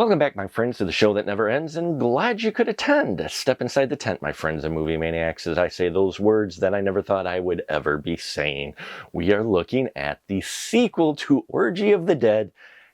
Welcome back, my friends, to the show that never ends, and glad you could attend. Step inside the tent, my friends and movie maniacs, as I say those words that I never thought I would ever be saying. We are looking at the sequel to Orgy of the Dead,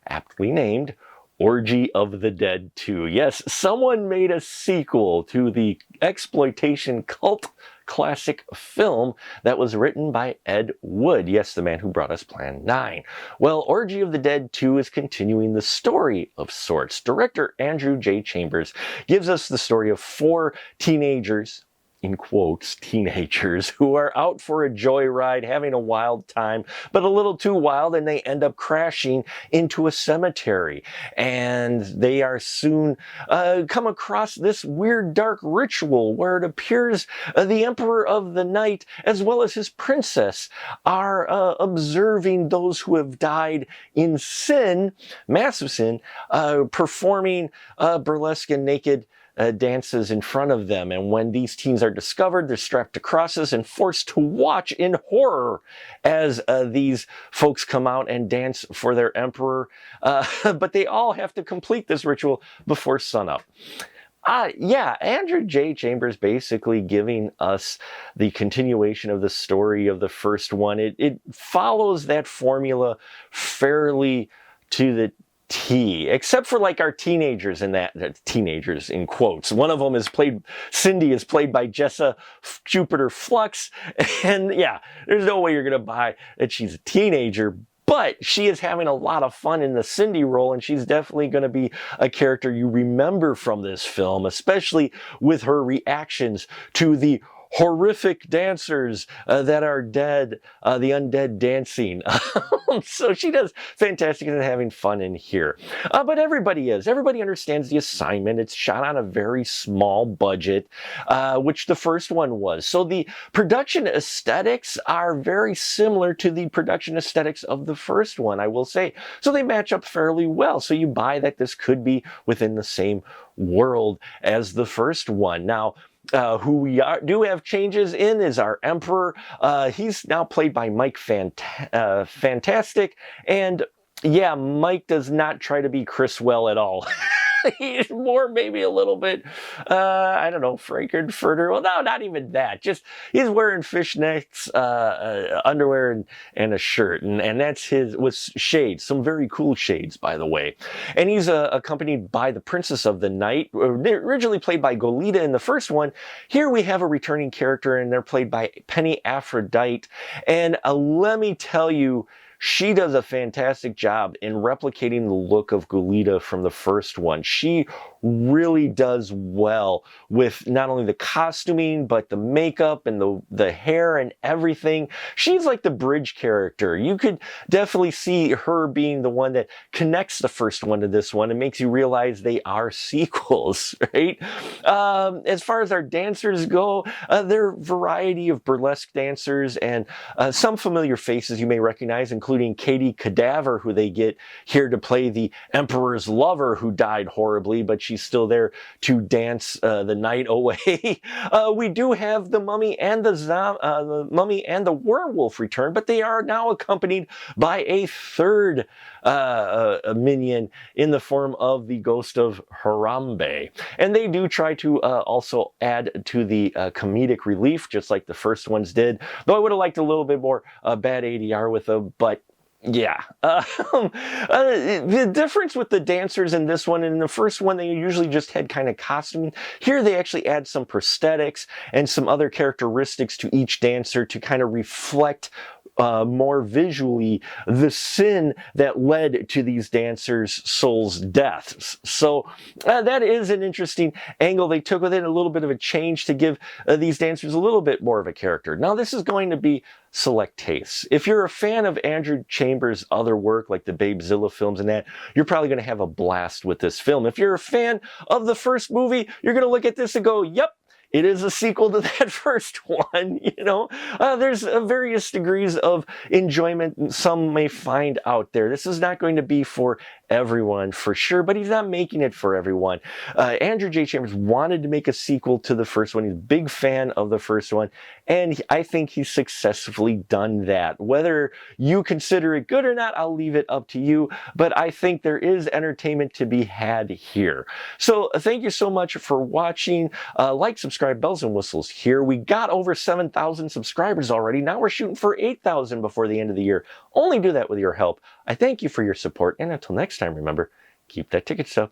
aptly named Orgy of the Dead 2. Yes, someone made a sequel to the exploitation cult classic film that was written by Ed Wood. Yes, the man who brought us Plan 9. Well, Orgy of the Dead 2 is continuing the story of sorts. Director Andrew J. Chambers gives us the story of four teenagers, in quotes, teenagers, who are out for a joyride, having a wild time, but a little too wild, and they end up crashing into a cemetery. And they are soon come across this weird dark ritual where it appears the Emperor of the Night, as well as his princess, are observing those who have died in sin, massive sin, performing burlesque and naked dances in front of them. And when these teens are discovered, they're strapped to crosses and forced to watch in horror as these folks come out and dance for their emperor. But they all have to complete this ritual before sunup. Yeah, Andrew J. Chambers basically giving us the continuation of the story of the first one. It follows that formula fairly to the T, except for like our teenagers in that, teenagers in quotes. One of them is Cindy is played by Jessa Jupiter Flux, and yeah, there's no way you're gonna buy that she's a teenager, but she is having a lot of fun in the Cindy role, and she's definitely going to be a character you remember from this film, especially with her reactions to the horrific dancers that are dead, the undead dancing. So she does fantastic and having fun in here. But everybody understands the assignment. It's shot on a very small budget, which the first one was. So the production aesthetics are very similar to the production aesthetics of the first one, I will say. So they match up fairly well. So you buy that this could be within the same world as the first one. Now, who we do have changes in is our Emperor. He's now played by Mike Fantastic. And yeah, Mike does not try to be Chris Well at all. He's more maybe a little bit, I don't know, Frankenfurter. Well, no, not even that. Just he's wearing fishnets, underwear, and a shirt. And that's with shades, some very cool shades, by the way. And he's accompanied by the Princess of the Night, originally played by Goleta in the first one. Here we have a returning character, and they're played by Penny Aphrodite. And let me tell you, she does a fantastic job in replicating the look of Goleta from the first one. She really does well with not only the costuming, but the makeup and the hair and everything. She's like the bridge character. You could definitely see her being the one that connects the first one to this one and makes you realize they are sequels, right? As far as our dancers go, there are a variety of burlesque dancers and some familiar faces you may recognize, including Katie Cadaver, who they get here to play the Emperor's lover who died horribly, but she's still there to dance the night away. We do have the mummy and the mummy and the werewolf return, but they are now accompanied by a third minion in the form of the ghost of Harambe. And they do try to also add to the comedic relief, just like the first ones did. Though I would have liked a little bit more bad ADR with them, but yeah. The difference with the dancers in this one and in the first one, they usually just had kind of costuming. Here they actually add some prosthetics and some other characteristics to each dancer to kind of reflect more visually the sin that led to these dancers' souls' deaths. So that is an interesting angle they took with it, a little bit of a change to give these dancers a little bit more of a character. Now this is going to be select tastes. If you're a fan of Andrew Chambers' other work, like the Babezilla films and that, you're probably going to have a blast with this film. If you're a fan of the first movie, you're going to look at this and go, yep, it is a sequel to that first one, you know. There's various degrees of enjoyment some may find out there. This is not going to be for everyone for sure, but he's not making it for everyone. Andrew J. Chambers wanted to make a sequel to the first one. He's a big fan of the first one, and I think he's successfully done that. Whether you consider it good or not, I'll leave it up to you, but I think there is entertainment to be had here. So thank you so much for watching. Like, subscribe, bells and whistles here. We got over 7,000 subscribers already. Now we're shooting for 8,000 before the end of the year. Only do that with your help. I thank you for your support, and until next time, remember, keep that ticket stub.